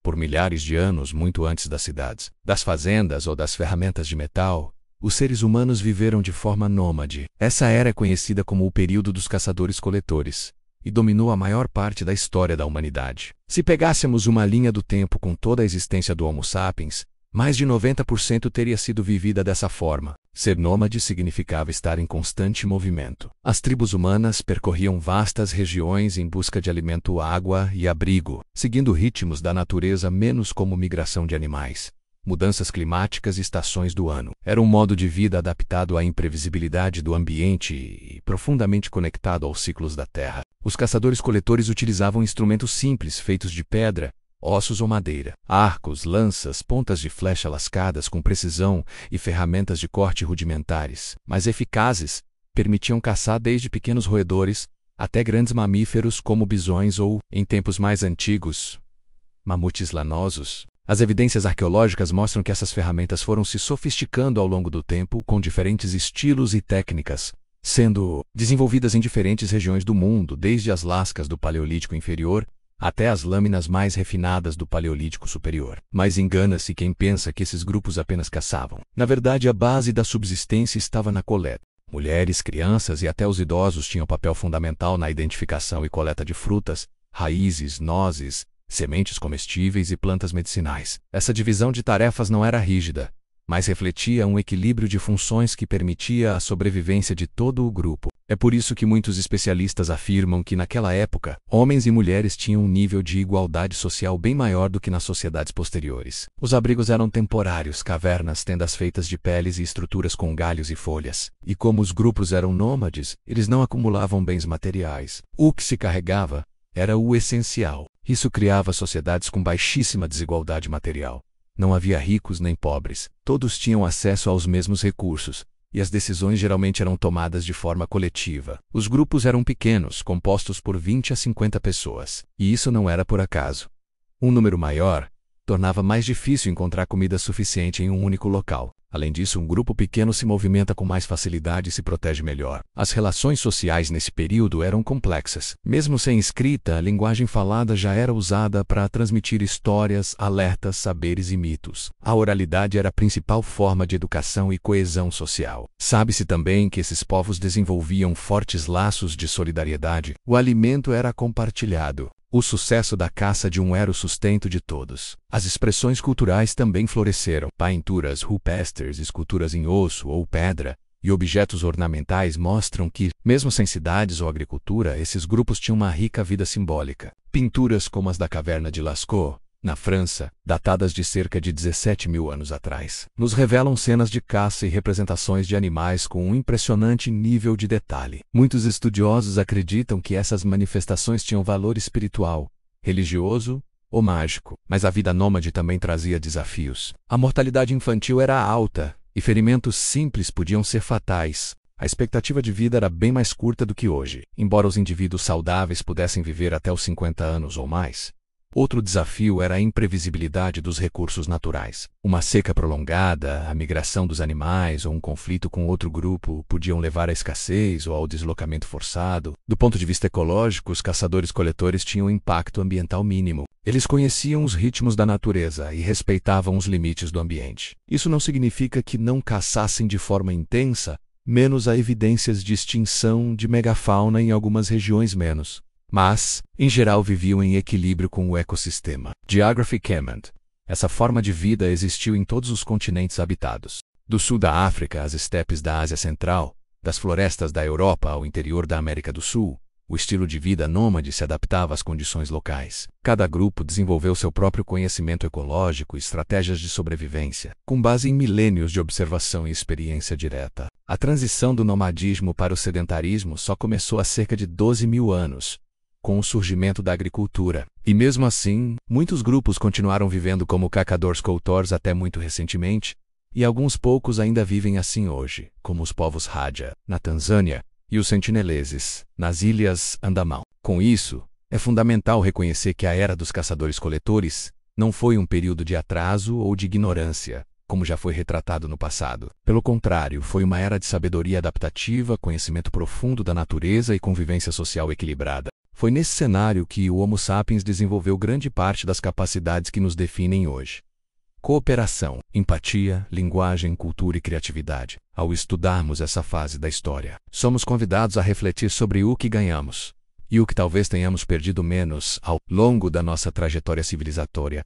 Por milhares de anos, muito antes das cidades, das fazendas ou das ferramentas de metal, os seres humanos viveram de forma nômade. Essa era é conhecida como o período dos caçadores-coletores e dominou a maior parte da história da humanidade. Se pegássemos uma linha do tempo com toda a existência do Homo sapiens, mais de 90% teria sido vivida dessa forma. Ser nômade significava estar em constante movimento. As tribos humanas percorriam vastas regiões em busca de alimento, água e abrigo, seguindo ritmos da natureza menos como migração de animais, mudanças climáticas e estações do ano. Era um modo de vida adaptado à imprevisibilidade do ambiente e profundamente conectado aos ciclos da Terra. Os caçadores-coletores utilizavam instrumentos simples feitos de pedra, ossos ou madeira, arcos, lanças, pontas de flecha lascadas com precisão e ferramentas de corte rudimentares, mas eficazes, permitiam caçar desde pequenos roedores até grandes mamíferos como bisões ou, em tempos mais antigos, mamutes lanosos. As evidências arqueológicas mostram que essas ferramentas foram se sofisticando ao longo do tempo com diferentes estilos e técnicas, sendo desenvolvidas em diferentes regiões do mundo, desde as lascas do Paleolítico Inferior até as lâminas mais refinadas do Paleolítico Superior. Mas engana-se quem pensa que esses grupos apenas caçavam. Na verdade, a base da subsistência estava na coleta. Mulheres, crianças e até os idosos tinham papel fundamental na identificação e coleta de frutas, raízes, nozes, sementes comestíveis e plantas medicinais. Essa divisão de tarefas não era rígida, mas refletia um equilíbrio de funções que permitia a sobrevivência de todo o grupo. É por isso que muitos especialistas afirmam que naquela época, homens e mulheres tinham um nível de igualdade social bem maior do que nas sociedades posteriores. Os abrigos eram temporários, cavernas, tendas feitas de peles e estruturas com galhos e folhas. E como os grupos eram nômades, eles não acumulavam bens materiais. O que se carregava era o essencial. Isso criava sociedades com baixíssima desigualdade material. Não havia ricos nem pobres. Todos tinham acesso aos mesmos recursos, e as decisões geralmente eram tomadas de forma coletiva. Os grupos eram pequenos, compostos por 20 a 50 pessoas. E isso não era por acaso. Um número maior tornava mais difícil encontrar comida suficiente em um único local. Além disso, um grupo pequeno se movimenta com mais facilidade e se protege melhor. As relações sociais nesse período eram complexas. Mesmo sem escrita, a linguagem falada já era usada para transmitir histórias, alertas, saberes e mitos. A oralidade era a principal forma de educação e coesão social. Sabe-se também que esses povos desenvolviam fortes laços de solidariedade. O alimento era compartilhado. O sucesso da caça de um era o sustento de todos. As expressões culturais também floresceram. Pinturas rupestres, esculturas em osso ou pedra e objetos ornamentais mostram que, mesmo sem cidades ou agricultura, esses grupos tinham uma rica vida simbólica. Pinturas como as da caverna de Lascaux, na França, datadas de cerca de 17.000 anos atrás, nos revelam cenas de caça e representações de animais com um impressionante nível de detalhe. Muitos estudiosos acreditam que essas manifestações tinham valor espiritual, religioso ou mágico, mas a vida nômade também trazia desafios. A mortalidade infantil era alta e ferimentos simples podiam ser fatais. A expectativa de vida era bem mais curta do que hoje, embora os indivíduos saudáveis pudessem viver até os 50 anos ou mais. Outro desafio era a imprevisibilidade dos recursos naturais. Uma seca prolongada, a migração dos animais ou um conflito com outro grupo podiam levar à escassez ou ao deslocamento forçado. Do ponto de vista ecológico, os caçadores-coletores tinham um impacto ambiental mínimo. Eles conheciam os ritmos da natureza e respeitavam os limites do ambiente. Isso não significa que não caçassem de forma intensa, menos há evidências de extinção de megafauna em algumas regiões menos. Mas, em geral, viviam em equilíbrio com o ecossistema. Geography Comment. Essa forma de vida existiu em todos os continentes habitados. Do sul da África às estepes da Ásia Central, das florestas da Europa ao interior da América do Sul, o estilo de vida nômade se adaptava às condições locais. Cada grupo desenvolveu seu próprio conhecimento ecológico e estratégias de sobrevivência, com base em milênios de observação e experiência direta. A transição do nomadismo para o sedentarismo só começou há cerca de 12.000 anos, com o surgimento da agricultura. E mesmo assim, muitos grupos continuaram vivendo como caçadores-coletores até muito recentemente, e alguns poucos ainda vivem assim hoje, como os povos Hadja, na Tanzânia, e os sentineleses, nas Ilhas Andamão. Com isso, é fundamental reconhecer que a era dos caçadores-coletores não foi um período de atraso ou de ignorância, como já foi retratado no passado. Pelo contrário, foi uma era de sabedoria adaptativa, conhecimento profundo da natureza e convivência social equilibrada. Foi nesse cenário que o Homo sapiens desenvolveu grande parte das capacidades que nos definem hoje. Cooperação, empatia, linguagem, cultura e criatividade. Ao estudarmos essa fase da história, somos convidados a refletir sobre o que ganhamos e o que talvez tenhamos perdido menos ao longo da nossa trajetória civilizatória.